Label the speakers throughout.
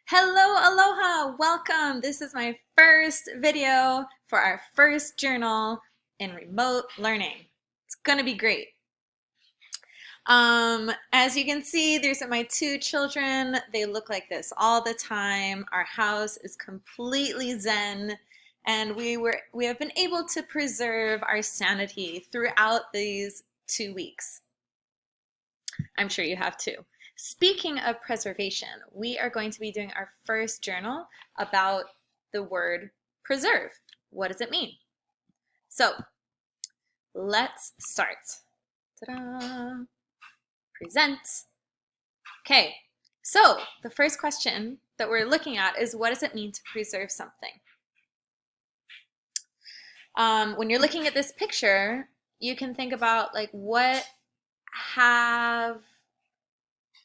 Speaker 1: Hello, aloha, welcome. This is my first video for our first journal in remote learning. It's gonna be great. As you can see, there's my two children. They look like this all the time. Our house is completely zen, and we have been able to preserve our sanity throughout these 2 weeks. I'm sure you have too. Speaking of preservation, we are going to be doing our first journal about the word preserve. What does it mean? So let's start. Ta-da! Present. Okay, so the first question that we're looking at is, what does it mean to preserve something? When you're looking at this picture, you can think about like what have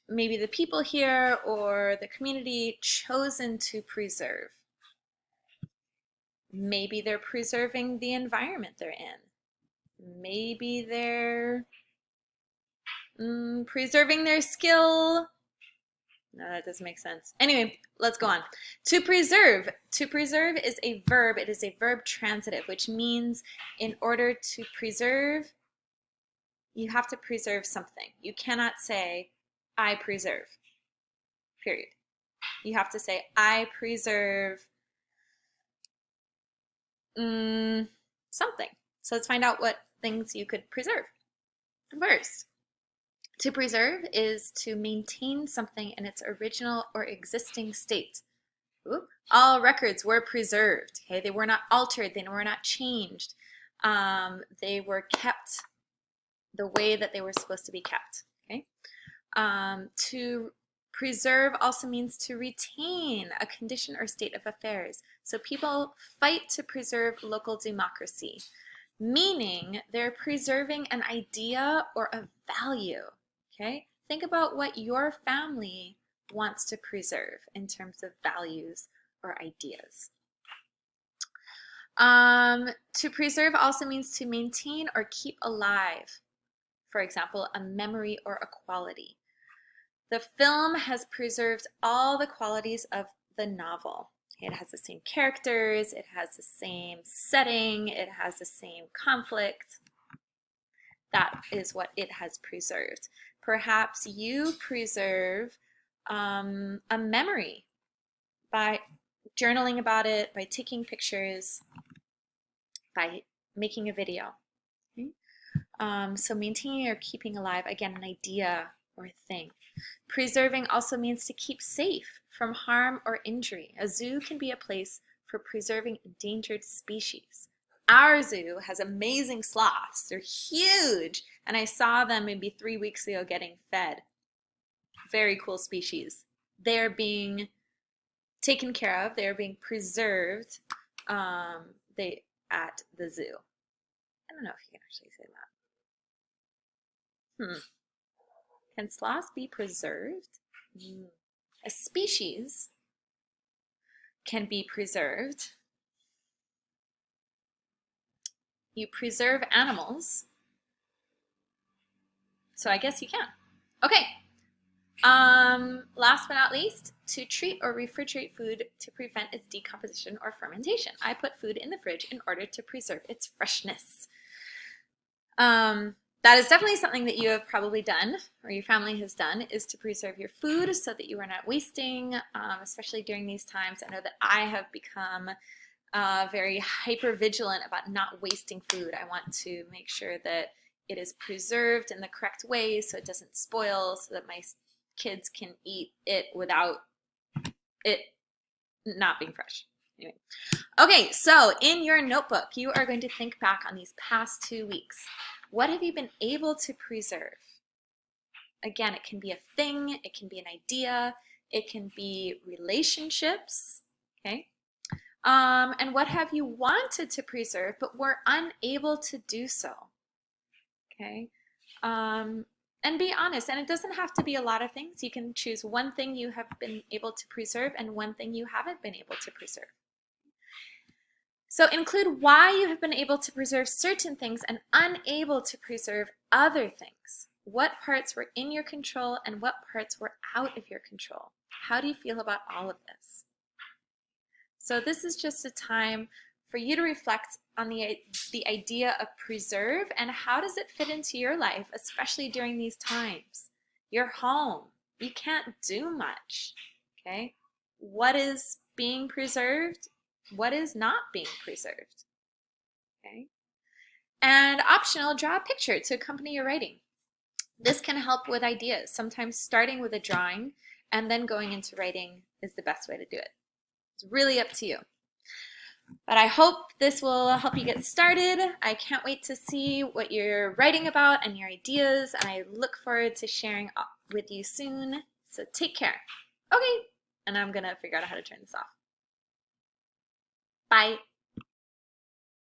Speaker 1: maybe the people here or the community chosen to preserve. Maybe they're preserving the environment they're in. Maybe they're preserving their skill. No, that doesn't make sense. Anyway, let's go on. To preserve. To preserve is a verb. It is a verb transitive, which means in order to preserve, you have to preserve something. You cannot say, I preserve, period. You have to say, I preserve something. So let's find out what things you could preserve. First, to preserve is to maintain something in its original or existing state. All records were preserved. Okay, they were not altered. They were not changed. They were kept the way that they were supposed to be kept. Okay, to preserve also means to retain a condition or state of affairs. So people fight to preserve local democracy, meaning they're preserving an idea or a value. Okay, think about what your family wants to preserve in terms of values or ideas. To preserve also means to maintain or keep alive. For example, a memory or a quality. The film has preserved all the qualities of the novel. It has the same characters, it has the same setting, it has the same conflict. That is what it has preserved. Perhaps you preserve a memory by journaling about it, by taking pictures, by making a video. Okay? So maintaining or keeping alive, again, an idea or a thing. Preserving also means to keep safe from harm or injury. A zoo can be a place for preserving endangered species. Our zoo has amazing sloths. They're huge, and I saw them maybe 3 weeks ago getting fed. Very cool species. They're being taken care of. They're being preserved at the zoo. I don't know if you can actually say that. Can sloths be preserved? A species can be preserved. You preserve animals, so I guess you can. Okay. Last but not least, to treat or refrigerate food to prevent its decomposition or fermentation. I put food in the fridge in order to preserve its freshness. That is definitely something that you have probably done, or your family has done, is to preserve your food so that you are not wasting, especially during these times. I know that I have become very hyper vigilant about not wasting food. I want to make sure that it is preserved in the correct way so it doesn't spoil, so that my kids can eat it without it not being fresh. Anyway. Okay, so in your notebook, you are going to think back on these past 2 weeks. What have you been able to preserve? Again, it can be a thing, it can be an idea, it can be relationships, okay? And what have you wanted to preserve but were unable to do so, okay? And be honest, and it doesn't have to be a lot of things. You can choose one thing you have been able to preserve and one thing you haven't been able to preserve. So include why you have been able to preserve certain things and unable to preserve other things. What parts were in your control and what parts were out of your control. How do you feel about all of this? So this is just a time for you to reflect on the idea of preserve and how does it fit into your life, especially during these times. You're home. You can't do much. Okay? What is being preserved? What is not being preserved? Okay? And optional, draw a picture to accompany your writing. This can help with ideas. Sometimes starting with a drawing and then going into writing is the best way to do it. It's really up to you. But I hope this will help you get started. I can't wait to see what you're writing about and your ideas, and I look forward to sharing with you soon. So take care. Okay, and I'm gonna figure out how to turn this off. Bye.